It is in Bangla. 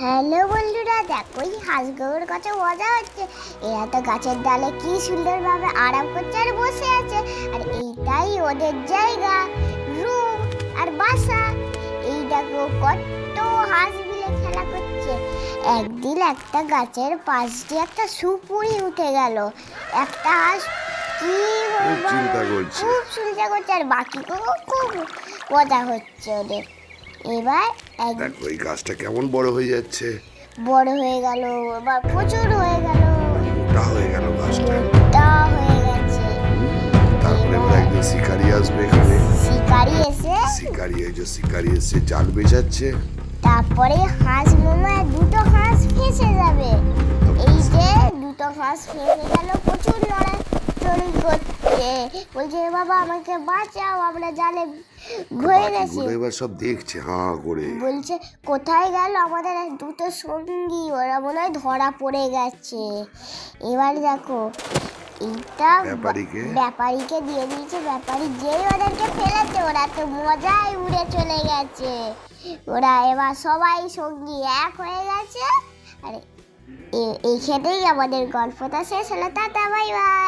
হ্যালো বন্ধুরা, দেখো এই হাঁসগুলোর কাছে মজা হচ্ছে। এরা তো গাছের ডালে কি সুন্দরভাবে আরাম করছে আর বসে আছে। আর এইটাই ওদের জায়গা, রুম আর বাসা। এই দেখো কত হাঁস মিলে খেলা করছে। একদিন একটা গাছের পাশ দিয়ে একটা সুপুরি উঠে গেল। একটা হাঁস কি বলবো, খুব চিন্তা করছে আর বাকিগুলো খুব মজা হচ্ছে ওদের। এবার দেখো এই গাছটা কেমন বড় হয়ে যাচ্ছে, বড় হয়ে গেল, বা প্রচুর হয়ে গেল, মোটা হয়ে গেল গাছটা। মোটা হয়ে গেছে। তারপরে এবার একদিন শিকারি আসবে এখানে। শিকারি এসে শিকারি এসে জাল বেজাচ্ছে। তারপরে হাঁস মামা দুটো হাঁস ফেসে যাবে। এই যে দুটো হাঁস ফেসে গেল, প্রচুর লড়াচড়ি করছে, বলছে বাবা আমাকে বাঁচাও, আমরা জালে ঘুরে গেছি। এবার সব দেখছে হাঁ করে, বলছে কোথায় গেল আমাদের দুটো সঙ্গী, ওরা মনে হয় ধরা পড়ে গেছে। এবার দেখো এইটা ব্যাপারীকে দিয়ে দিয়েছে। ব্যাপারী যেই ওদেরকে ফেলেছে, ওরা তো মজায় উড়ে চলে গেছে। ওরা এবার সবাই সঙ্গী এক হয়ে গেছে। আর এইখানেই আমাদের গল্পটা শেষ হলো। Tata, bye bye.